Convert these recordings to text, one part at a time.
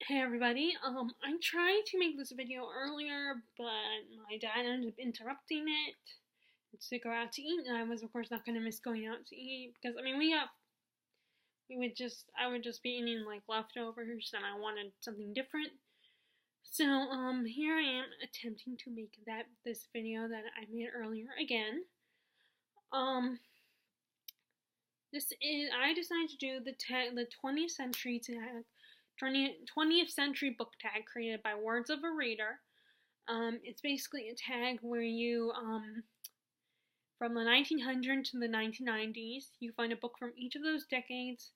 Hey everybody, I tried to make this video earlier, but my dad ended up interrupting it to go out to eat, and I was of course not gonna miss going out to eat because I would just be eating like leftovers and I wanted something different. So, here I am attempting to make this video that I made earlier again. Um, I decided to do the 20th century tag 20th century book tag created by Words of a Reader. It's basically a tag where you, from the 1900s to the 1990s, you find a book from each of those decades.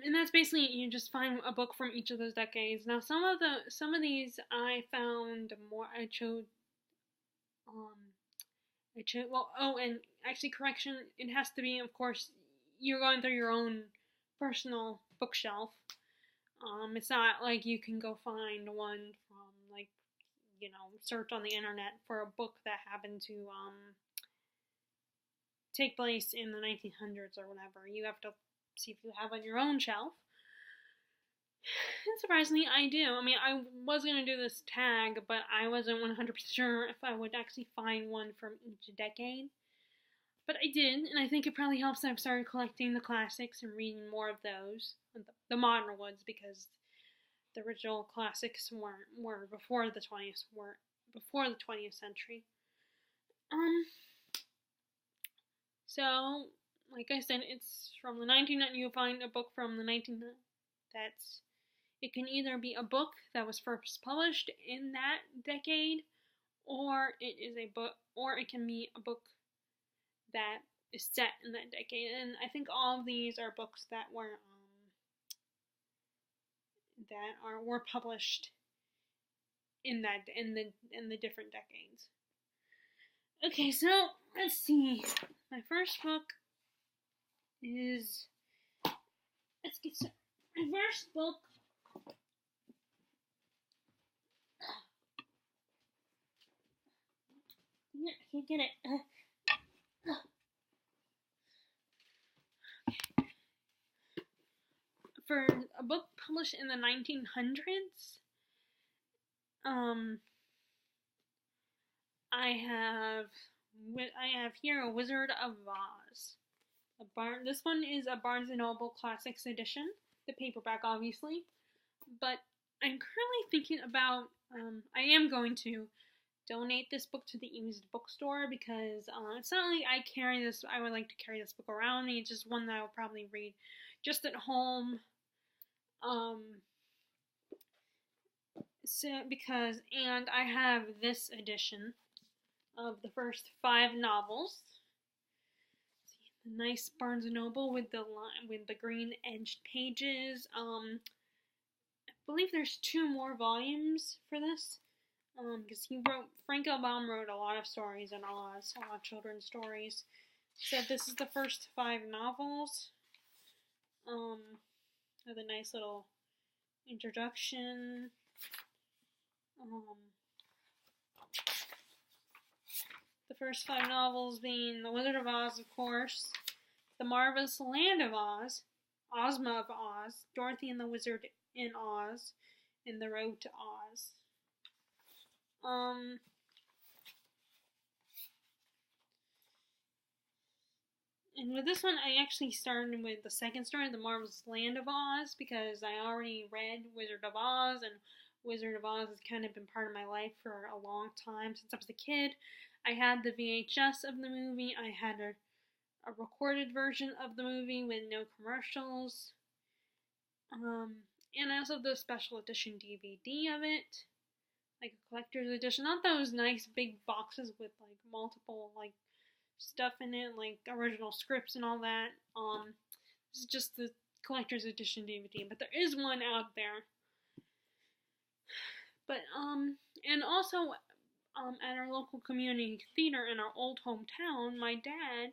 And that's basically you just find a book from each of those decades. Now, some of these I found more. And actually, correction. It has to be, of course, you're going through your own personal bookshelf. It's not like you can go find one from search on the internet for a book that happened to take place in the 1900s or whatever. You have to see if you have on your own shelf. And surprisingly, I do. I mean, I was going to do this tag, but I wasn't 100% sure if I would actually find one from each decade. But I did, and I think it probably helps that I've started collecting the classics and reading more of those, the modern ones, because the original classics were before the 20th century. So like I said, it's from the 1990s. You find a book from the 1990s. It can either be a book that was first published in that decade, or it can be a book that is set in that decade. And I think all of these are books that were published in the different decades. Okay, so let's see. My first book is let's get started. My first book I can't get it. For a book published in the 1900s, I have here A Wizard of Oz. This one is a Barnes & Noble Classics edition, the paperback obviously, but I'm currently thinking about, I am going to donate this book to the used bookstore because it's not like I would like to carry this book around me. It's just one that I would probably read just at home. And I have this edition of the first 5 novels. See, the nice Barnes & Noble with the green edged pages. I believe there's 2 more volumes for this. Because Frank L. Baum wrote a lot of stories in Oz, a lot of children's stories. So this is the first 5 novels. With a nice little introduction. The first 5 novels being The Wizard of Oz, of course, The Marvelous Land of Oz, Ozma of Oz, Dorothy and the Wizard in Oz, and The Road to Oz. And with this one, I actually started with the second story, The Marvelous Land of Oz, because I already read Wizard of Oz, and Wizard of Oz has kind of been part of my life for a long time, since I was a kid. I had the VHS of the movie, I had a recorded version of the movie with no commercials, and I also have the special edition DVD of it, like a collector's edition, not those nice big boxes with like multiple like stuff in it, like original scripts and all that. This is just the collector's edition DVD, but there is one out there. But and also at our local community theater in our old hometown, my dad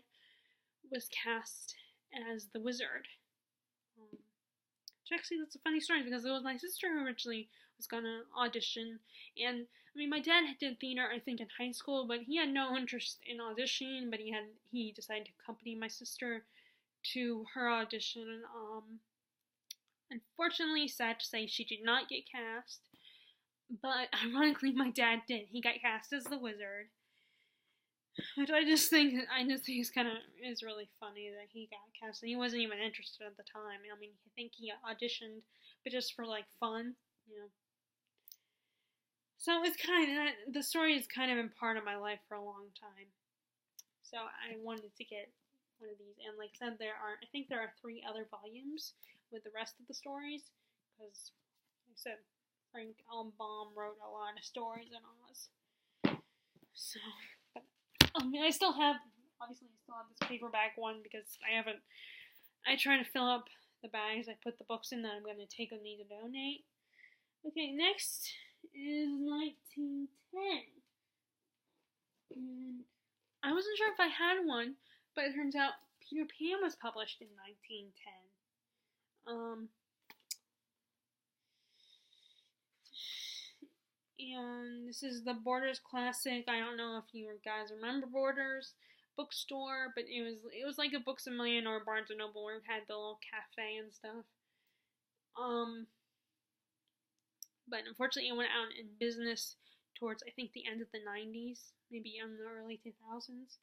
was cast as the wizard. Which actually, that's a funny story because it was my sister who originally was gonna audition, and I mean, my dad did theater, I think, in high school, but he had no interest in auditioning, but he decided to accompany my sister to her audition, Unfortunately, sad to say, she did not get cast. But ironically, my dad did. He got cast as the wizard, which I just think is really funny that he got cast. And he wasn't even interested at the time. I mean, I think he auditioned, but just for like fun, you know. So it's the story has kind of been part of my life for a long time. So I wanted to get one of these, and like I said, I think there are 3 other volumes with the rest of the stories, because like I said, Frank L. Baum wrote a lot of stories in Oz. So, but, I still have this paperback one because I try to fill up the bags I put the books in that I'm going to take and need to donate. Okay, next is 1910. And I wasn't sure if I had one, but it turns out Peter Pan was published in 1910. And this is the Borders classic. I don't know if you guys remember Borders bookstore, but it was like a Books a Million or Barnes and Noble, where it had the little cafe and stuff. But unfortunately, it went out in business towards, I think, the end of the 90s, maybe in the early 2000s.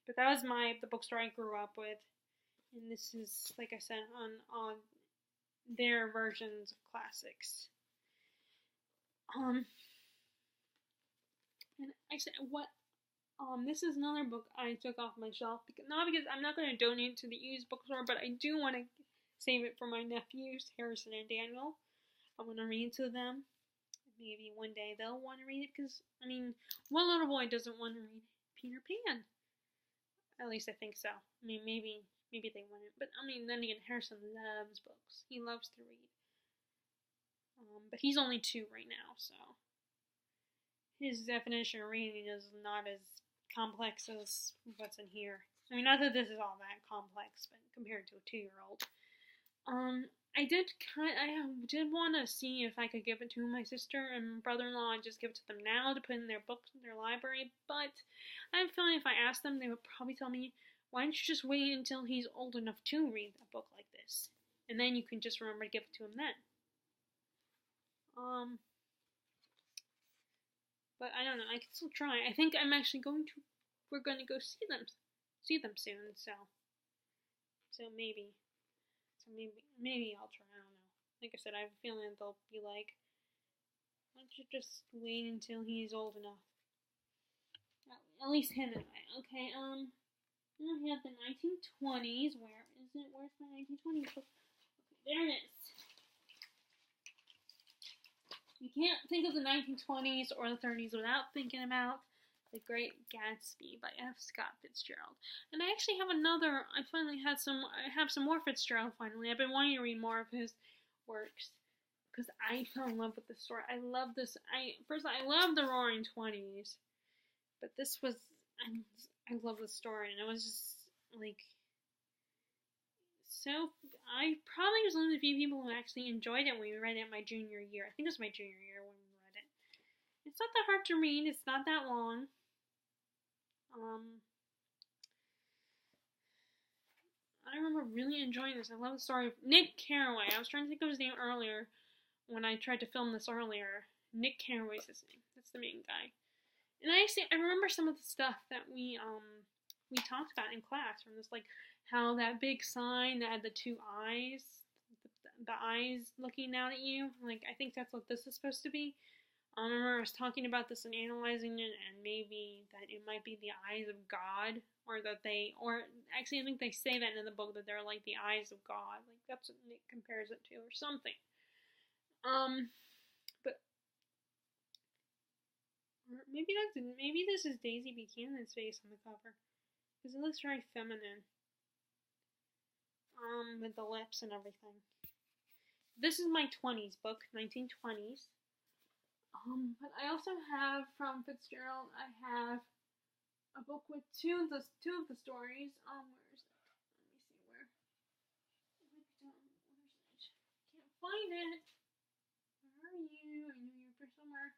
But that was the bookstore I grew up with, and this is, like I said, on their versions of classics. And actually, this is another book I took off my shelf, not because I'm not going to donate it to the used bookstore, but I do want to save it for my nephews, Harrison and Daniel. I want to read to them. Maybe one day they'll want to read it, because, I mean, what little boy doesn't want to read Peter Pan? At least I think so. I mean, maybe they wouldn't. But, I mean, then again, Harrison loves books. He loves to read. But he's only 2 right now, so his definition of reading is not as complex as what's in here. I mean, not that this is all that complex, but compared to a 2-year-old. I did want to see if I could give it to my sister and brother-in-law and just give it to them now to put in their books in their library, but I'm feeling if I asked them, they would probably tell me, why don't you just wait until he's old enough to read a book like this, and then you can just remember to give it to him then. But I don't know, I can still try. I think I'm actually we're going to go see them soon, so maybe I'll try, I don't know. Like I said, I have a feeling they'll be like, why don't you just wait until he's old enough? At least him anyway. Okay, then we have the 1920s. Where is it? Where's my 1920s book? Okay, there it is. You can't think of the 1920s or the 30s without thinking about The Great Gatsby by F. Scott Fitzgerald. And I actually have I have some more Fitzgerald finally. I've been wanting to read more of his works because I fell in love with this story. I love this. I love the Roaring Twenties, but this was, I love the story, and it was just like, so I probably was one of the few people who actually enjoyed it when we read it my junior year. I think it was my junior year when we read it. It's not that hard to read. It's not that long. I remember really enjoying this. I love the story of Nick Carraway. I was trying to think of his name earlier when I tried to film this earlier. Nick Carraway's his name. That's the main guy. And I remember some of the stuff that we talked about in class, from this, like, how that big sign that had the 2 eyes, the eyes looking out at you, like, I think that's what this is supposed to be. I remember I was talking about this and analyzing it, and maybe that it might be the eyes of God, or actually I think they say that in the book, that they're like the eyes of God, like that's what Nick compares it to, or something. But maybe this is Daisy Buchanan's face on the cover, because it looks very feminine. With the lips and everything. This is my 20s book, 1920s. But I also have, from Fitzgerald, I have a book with two of the stories. Where is it? Let me see where. Where's it? Can't find it. Where are you? I knew you were somewhere.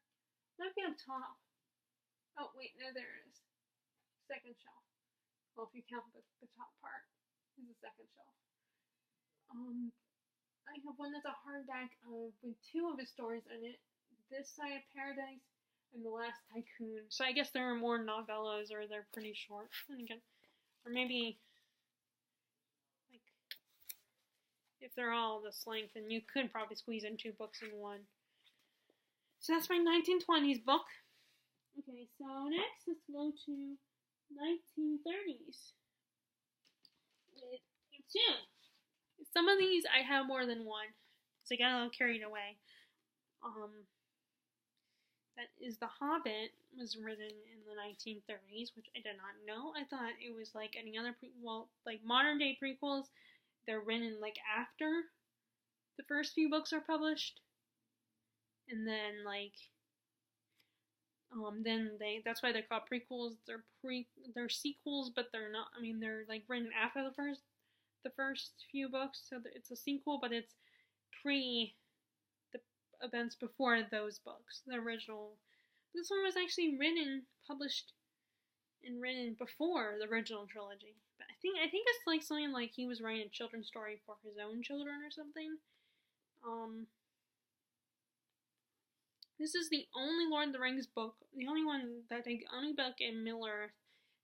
Might be up top. Oh wait, no, there it is. Second shelf. Well, if you count the top part, is the second shelf. I have one that's a hardback with two of his stories in it. This Side of Paradise and The Last Tycoon. So I guess there are more novellas, or they're pretty short. And again, or maybe like if they're all this length, then you could probably squeeze in two books in one. So that's my 1920s book. Okay, so next let's go to 1930s. With two. Some of these I have more than one, so I got a little carried away. That is The Hobbit was written in the 1930s, which I did not know. I thought it was like any other like modern day prequels. They're written like after the first few books are published, and then like that's why they're called prequels. They're sequels, but they're not. I mean, they're like written after the first few books, so it's a sequel, but it's pre the events before those books. The original. This one was actually published, and written before the original trilogy. But I think it's like something like he was writing a children's story for his own children or something. This is the only Lord of the Rings book, the only book in Middle-earth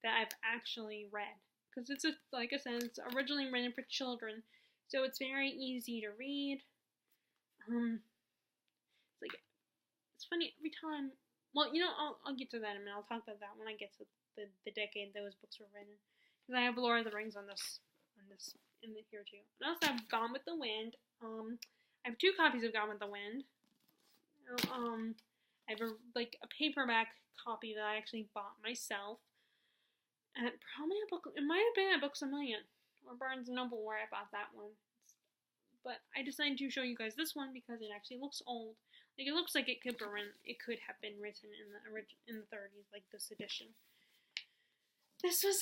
that I've actually read. Because like I said, it's originally written for children, so it's very easy to read. It's funny every time. Well, I'll get to that in a minute. I'll talk about that when I get to the decade those books were written. Because I have Lord of the Rings on this in here too. I also have Gone with the Wind. I have 2 copies of Gone with the Wind. I have a paperback copy that I actually bought myself. And probably it might have been at Books A Million or Barnes & Noble where I bought that one. But I decided to show you guys this one because it actually looks old. Like it looks like it could have been written in the 30s, like this edition. This is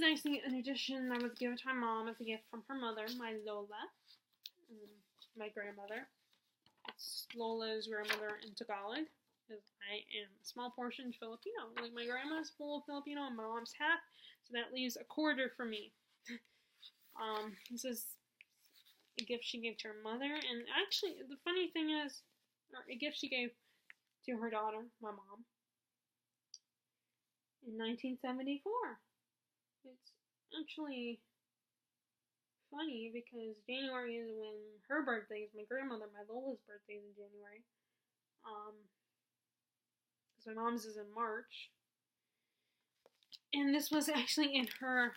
actually an edition that was given to my mom as a gift from her mother, my Lola, my grandmother. It's Lola's grandmother in Tagalog, because I am a small portion Filipino. Like my grandma's full Filipino and my mom's half, so that leaves a quarter for me. This is a gift she gave to her mother, and actually the funny thing is, a gift she gave to her daughter, my mom, in 1974. It's actually funny because January is when her birthday is. My grandmother, my Lola's birthday is in January. Because my mom's is in March. And this was actually in her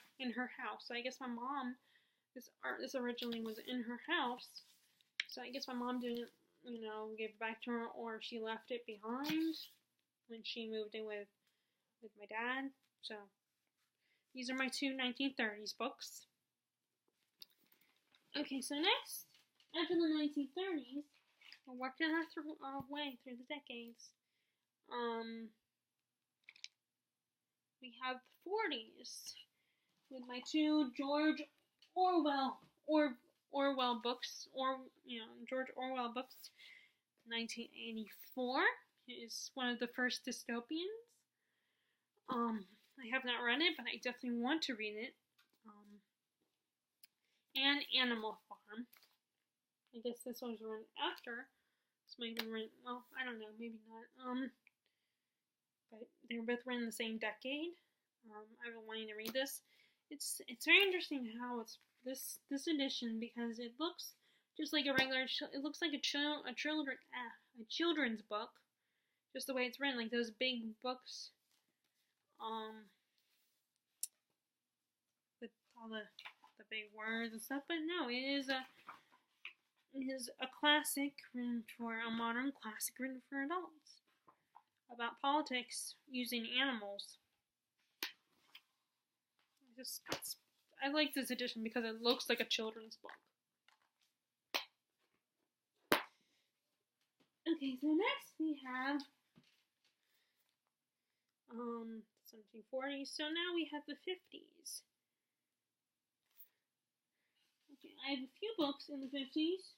house. So I guess my mom, this originally was in her house. So I guess my mom didn't, give it back to her, or she left it behind when she moved in with my dad. So these are my 2 1930s books. Okay, so next, after the 1930s, we're working our way through the decades. We have the 40s with my 2 George Orwell books, George Orwell books. 1984 is one of the first dystopians. I have not read it, but I definitely want to read it. And Animal Farm. I guess this one was written after. This might have been written, well, I don't know, maybe not. But they were both written in the same decade. I've been wanting to read this. It's very interesting how it's this edition, because it looks just like a regular. It looks like a children's book, just the way it's written, like those big books. With all the big words and stuff. But no, it is a classic written for a modern classic written for adults about politics using animals. I like this edition because it looks like a children's book. Okay, so next we have 1740s. So now we have the 50s. Okay, I have a few books in the 50s.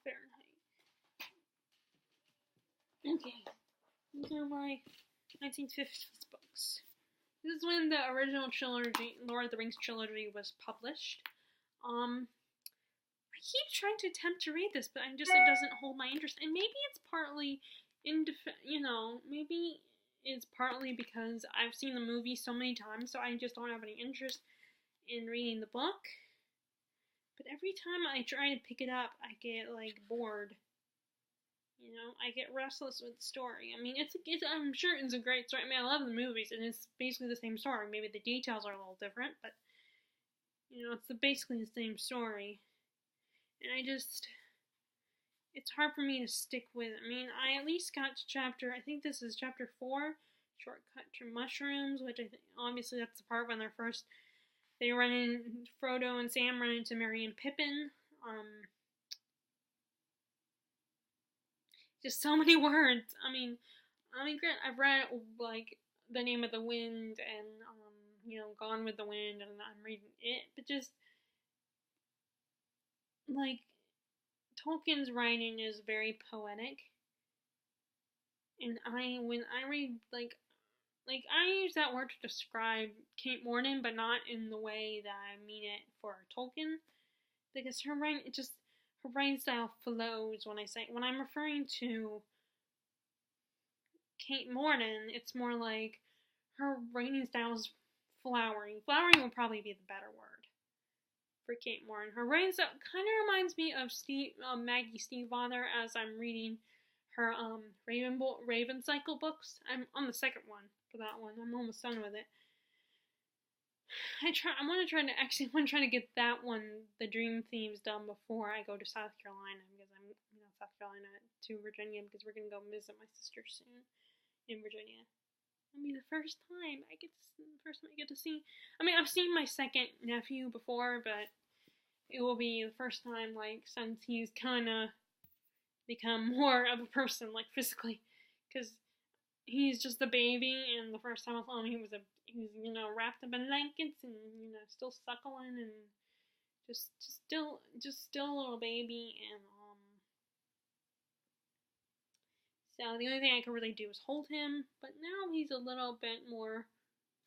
Fahrenheit. Okay, these are my 1950s books. books. This is when the original trilogy, Lord of the Rings trilogy, was published. I keep trying to attempt to read this, but it doesn't hold my interest. And maybe it's partly maybe it's partly because I've seen the movie so many times, so I just don't have any interest in reading the book. But every time I try to pick it up, I get like bored. I get restless with the story. I mean, I'm sure it's a great story. I mean, I love the movies, and it's basically the same story. Maybe the details are a little different, but it's basically the same story. And it's hard for me to stick with. I mean, I at least got to I think this is chapter 4, Shortcut to Mushrooms, which I think, obviously that's the part when Frodo and Sam run into Merry and Pippin. Just so many words. I mean, I've read, like, The Name of the Wind and, Gone with the Wind, and I'm reading it, but just, like, Tolkien's writing is very poetic, and when I read, like, I use that word to describe Kate Morton, but not in the way that I mean it for Tolkien, because her writing style flows when I'm referring to Kate Morton, it's more like her writing style is flowering. Flowering would probably be the better word for Kate Morton. Her writing style kind of reminds me of Maggie Stiefvater as I'm reading her Raven Cycle books. I'm on the second one for that one. I'm almost done with it. I want to try to get that one, the dream themes, done before I go to South Carolina, because I'm South Carolina to Virginia, because we're gonna go visit my sister soon in Virginia. It'll be the first time I get to see. I mean, I've seen my second nephew before, but it will be the first time, like, since he's kind of become more of a person, like, physically, because he's just a baby, and the first time I saw him, he was wrapped up in blankets and still suckling and just still a little baby, and so the only thing I could really do is hold him. But now he's a little bit more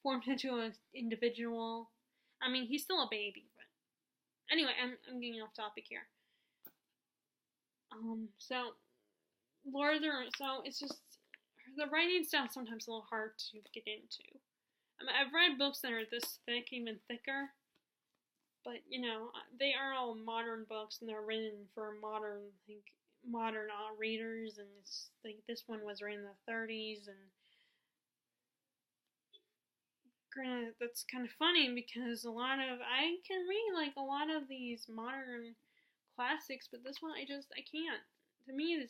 formed into an individual. I mean, he's still a baby, but anyway, I'm getting off topic here. So it's just the writing style is sometimes a little hard to get into. I mean, I've read books that are this thick, even thicker, but they are all modern books, and they're written for modern readers, and it's like this one was written in the 30s, and granted, that's kind of funny because I can read like a lot of these modern classics, but this one I can't. To me,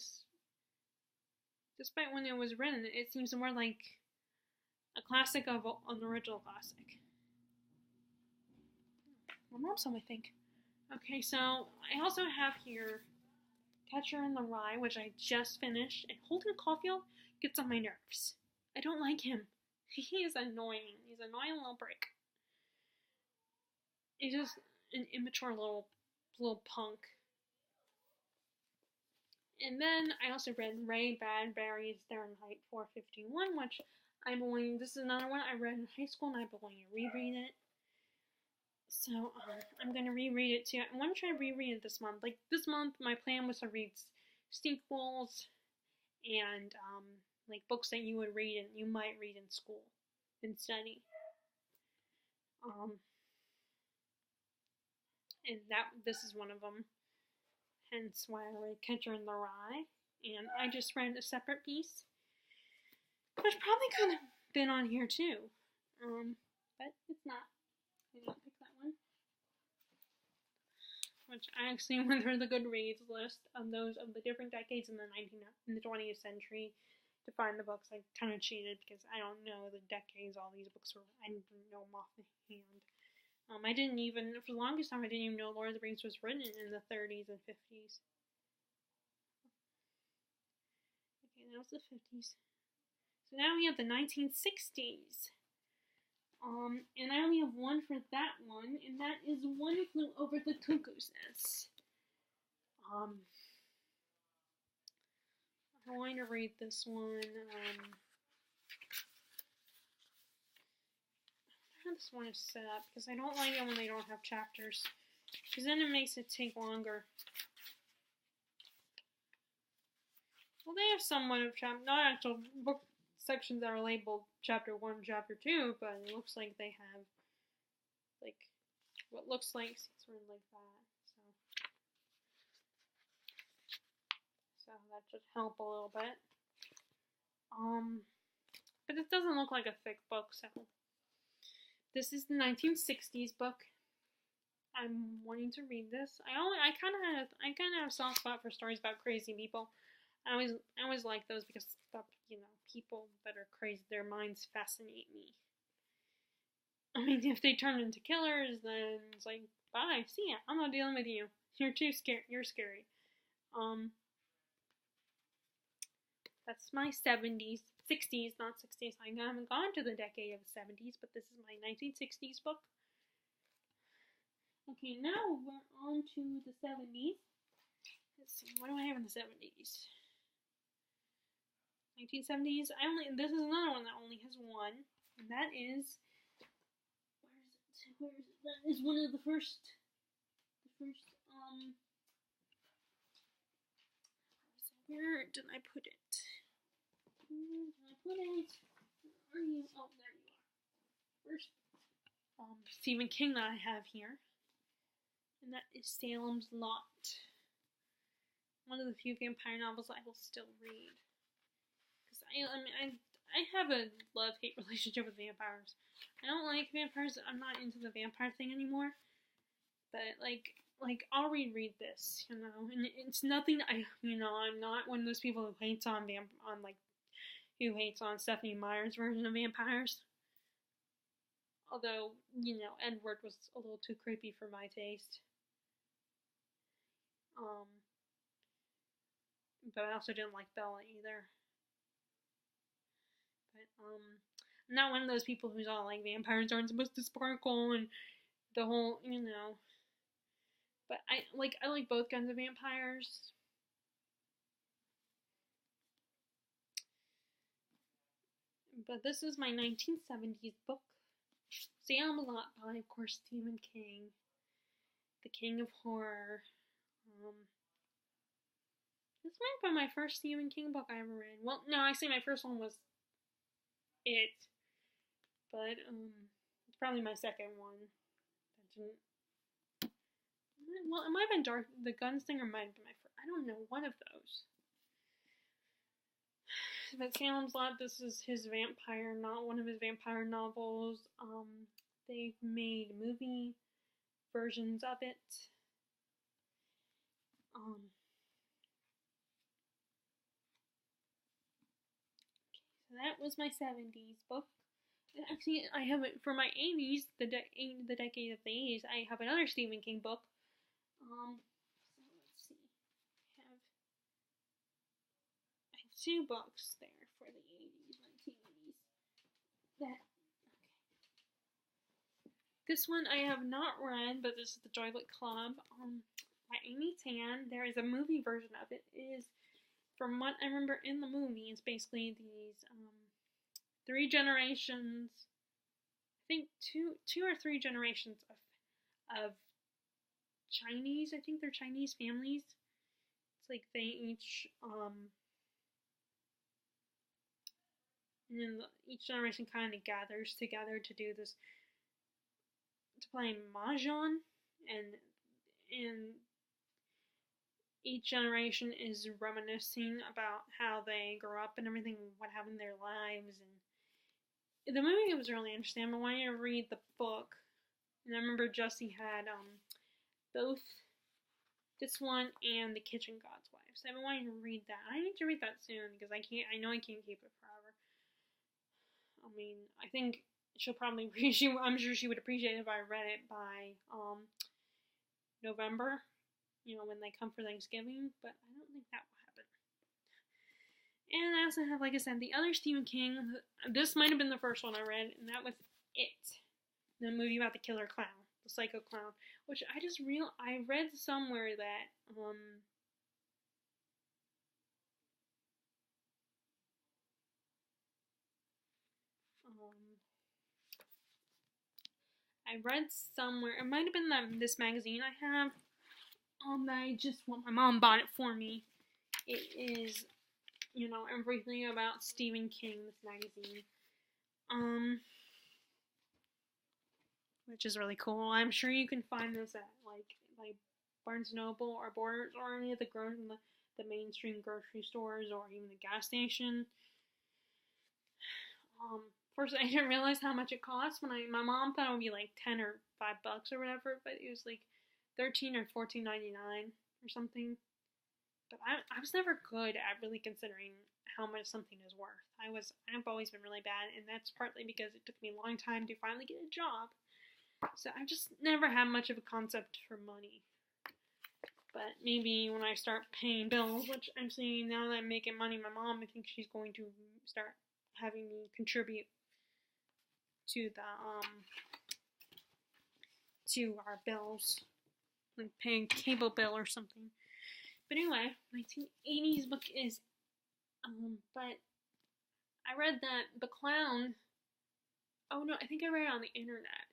despite when it was written, it seems more like a classic of an original classic. My mom's home, I think. Okay, so I also have here Catcher in the Rye, which I just finished, and Holden Caulfield gets on my nerves. I don't like him. He is annoying. He's an annoying little prick. He's just an immature little punk. And then I also read Ray Bradbury's Fahrenheit 451, which this is another one I read in high school, and I've been wanting to reread it. So, I'm going to reread it too. I want to try to reread it this month. Like, this month, my plan was to read sequels and, like, books that you might read in school and study. And this is one of them. Hence why I read Catcher in the Rye. And I just read a separate piece, which probably could have been on here too. But it's not. I didn't pick that one. Which I actually went through the Goodreads list of those of the different decades in the 20th century to find the books. I kind of cheated because I don't know the decades all these books were. I didn't know them offhand. I didn't even, for the longest time, I didn't even know Lord of the Rings was written in the 30s and 50s. Okay, that was the 50s. So now we have the 1960s. And I only have one for that one, and that is One Flew Over the Cuckoo's Nest. I'm going to read this one. this one is set up because I don't like it when they don't have chapters, because then it makes it take longer. Well, they have somewhat of not actual book sections that are labeled chapter 1, chapter 2, but it looks like they have like what looks like sort of like that. So that should help a little bit. But it doesn't look like a thick book, so this is the 1960s book. I'm wanting to read this. I kind of have a soft spot for stories about crazy people. I always like those because people that are crazy, their minds fascinate me. I mean, if they turn into killers, then it's like, bye, see ya. I'm not dealing with you. You're too scary. You're scary. That's my 70s, 60s, not 60s. I haven't gone to the decade of the 70s, but this is my 1960s book. Okay, now we're on to the 70s. Let's see, what do I have in the 70s? 1970s. This is another one that only has one, and that is, where is it? That is one of the first, where did I put it? Where are you? Oh, there you are. First, Stephen King that I have here, and that is Salem's Lot. One of the few vampire novels I will still read. Because I have a love-hate relationship with vampires. I don't like vampires. I'm not into the vampire thing anymore. But like I'll reread this, and it's nothing. I'm not one of those people who hates on who hates on Stephenie Meyer's version of vampires. Although Edward was a little too creepy for my taste. But I also didn't like Bella either. But I'm not one of those people who's all like vampires aren't supposed to sparkle and the whole But I like both kinds of vampires. But this is my 1970s book. Salem's Lot by, of course, Stephen King, the king of horror. This might be my first Stephen King book I ever read. Well, no, I say my first one was It, but it's probably my second one. Well, it might have been Dark. The Gunslinger might have been my first. I don't know, one of those. But Salem's Lot, this is his vampire, not one of his vampire novels. They've made movie versions of it. So that was my 70s book. Actually, I have it for my 80s, the decade of the 80s. I have another Stephen King book. So let's see. I have two books there for the 80s, 1980s. Okay. This one I have not read, but this is The Joylet Club by Amy Tan. There is a movie version of it. It is, from what I remember in the movie, it's basically these 3 generations, I think two or 3 generations of Chinese, I think they're Chinese families. It's like they each, and then each generation kind of gathers together to do this, to play mahjong, and each generation is reminiscing about how they grew up and everything, what happened in their lives, and the movie was really interesting. I wanted to read the book, and I remember Jesse had both this one and The Kitchen God's Wife. So I've been wanting to read that. I need to read that soon because I know I can't keep it forever. I mean, I think she'll probably I'm sure she would appreciate it if I read it by November, when they come for Thanksgiving, but I don't think that will happen. And I also have, like I said, the other Stephen King. This might have been the first one I read, and that was It, the movie about the killer clown, the psycho clown, which I read somewhere that I read somewhere, it might have been this magazine I have, that I just, my mom bought it for me. It is, everything about Stephen King, this magazine. Which is really cool. I'm sure you can find this at, like Barnes & Noble or Borders or any of the mainstream grocery stores or even the gas station. First, I didn't realize how much it cost when my mom thought it would be like $10 or $5 or whatever, but it was like $13 or $14.99 or something. But I was never good at really considering how much something is worth. I've always been really bad, and that's partly because it took me a long time to finally get a job. So I just never had much of a concept for money. But maybe when I start paying bills, which I'm seeing now that I'm making money, my mom, I think she's going to start having me contribute to to our bills, like paying cable bill or something. But anyway, 1980s book is, but I read that the clown, oh no, I think I read it on the internet.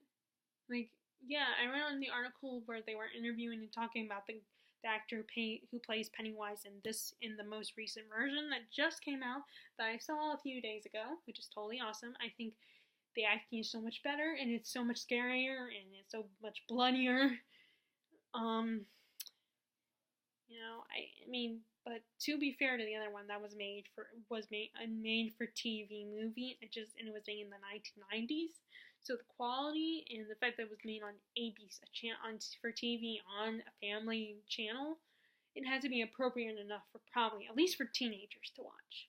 I read on the article where they were interviewing and talking about the actor who plays Pennywise in the most recent version that just came out that I saw a few days ago, which is totally awesome. I think the acting is so much better, and it's so much scarier, and it's so much bloodier. But to be fair to the other one, that was made for TV movie. It was made in the 1990s. So the quality and the fact that it was made on ABC for TV on a family channel, it had to be appropriate enough for probably at least for teenagers to watch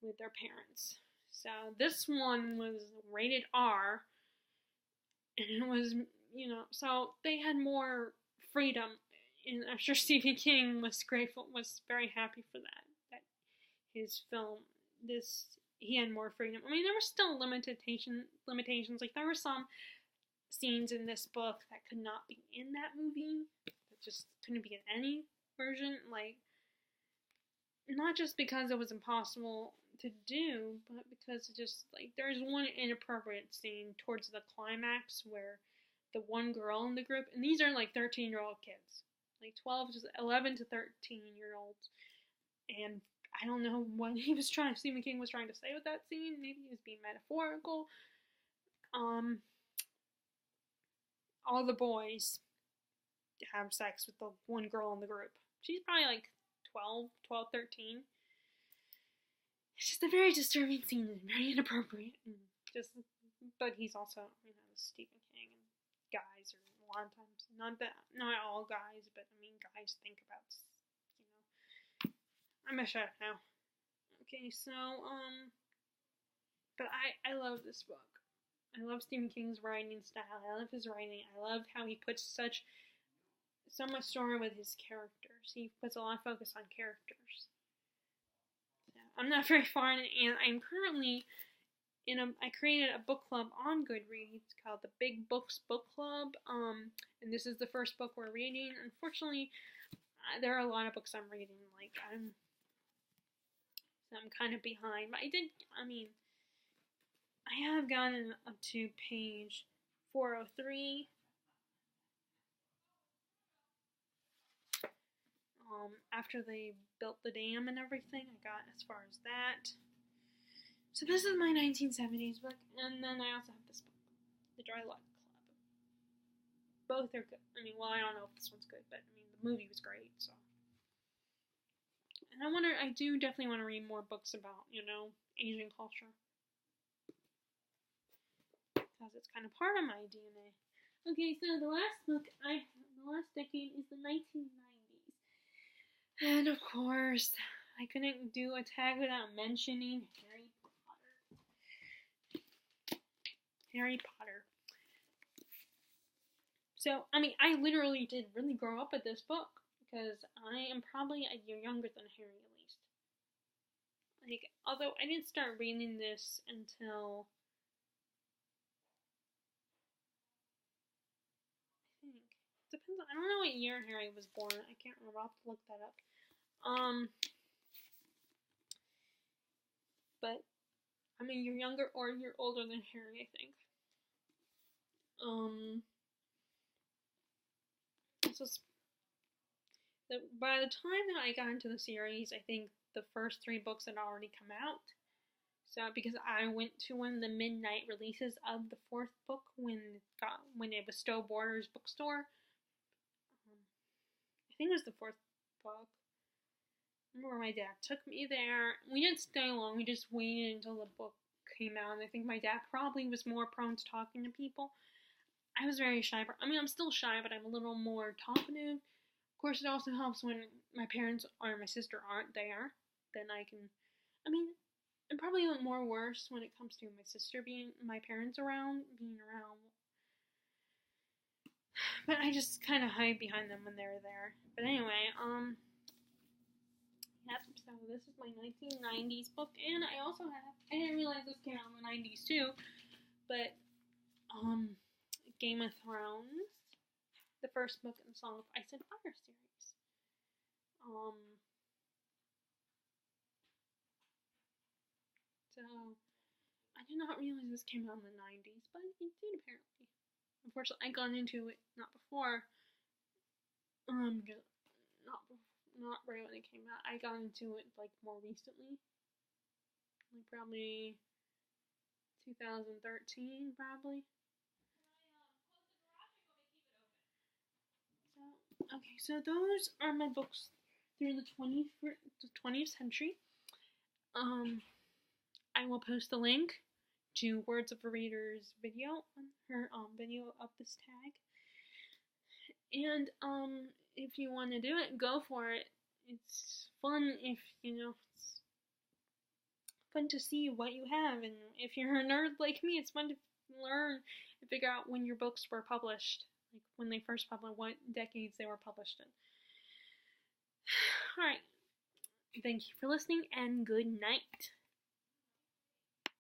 with their parents. So this one was rated R, and it was, so they had more freedom. And I'm sure Stephen King was very happy for that his film, he had more freedom. I mean, there were still limitations. Like, there were some scenes in this book that could not be in that movie, that just couldn't be in any version. Like, not just because it was impossible to do, but because there's one inappropriate scene towards the climax where the one girl in the group, and these are like 13-year-old kids, like 11 to 13-year-olds, and I don't know what Stephen King was trying to say with that scene. Maybe he was being metaphorical. All the boys have sex with the one girl in the group. She's probably like 12, 13. It's just a very disturbing scene and very inappropriate. But he's also, Stephen King, and guys are a lot of times, not all guys, but guys think about, I'm gonna shut up now. Okay, so, but I love this book. I love Stephen King's writing style. I love his writing. I love how he puts so much story with his characters. He puts a lot of focus on characters. Yeah, I'm not very far in it, and I'm currently I created a book club on Goodreads called the Big Books Book Club, and this is the first book we're reading. Unfortunately, there are a lot of books I'm reading, I'm kind of behind, but I have gotten up to page 403. After they built the dam and everything, I got as far as that. So this is my 1970s book, and then I also have this book, The Dry Luck Club. Both are good. I don't know if this one's good, but the movie was great, so. And I do definitely want to read more books about, Asian culture. Because it's kind of part of my DNA. Okay, so the last decade is the 1990s. And of course, I couldn't do a tag without mentioning Harry Potter. Harry Potter. So, I literally did really grow up with this book. Because I am probably a year younger than Harry, at least. Although I didn't start reading this until, I think, depends on, I don't know what year Harry was born. I can't remember. I'll have to look that up. But I'm a year younger or a year older than Harry, I think. this was by the time that I got into the series, I think the first 3 books had already come out. So because I went to one of the midnight releases of the 4th book when it was Stowe Borders bookstore. I think it was the 4th book. I remember my dad took me there. We didn't stay long. We just waited until the book came out. And I think my dad probably was more prone to talking to people. I was very shy. I mean, I'm still shy, but I'm a little more talkative. Of course, it also helps when my parents or my sister aren't there. Then I can, I mean, I'm probably more worse when it comes to my sister being, my parents being around. But I just kind of hide behind them when they're there. But anyway, yep, so this is my 1990s book, and I also have, I didn't realize this came out in the 90s too, but, Game of Thrones, the first book in the Song of Ice and Fire series. So, I did not realize this came out in the 90s, but it did apparently. Unfortunately, I got into it not before, not right when it came out. I got into it, like, more recently. Like, probably 2013, probably. Okay, so those are my books through the 20th century. I will post a link to Words of a Reader's video on her video of this tag. And if you want to do it, go for it. It's fun if it's fun to see what you have, and if you're a nerd like me, it's fun to learn and figure out when your books were published, like when they first published, what decades they were published in. Alright, thank you for listening, and good night.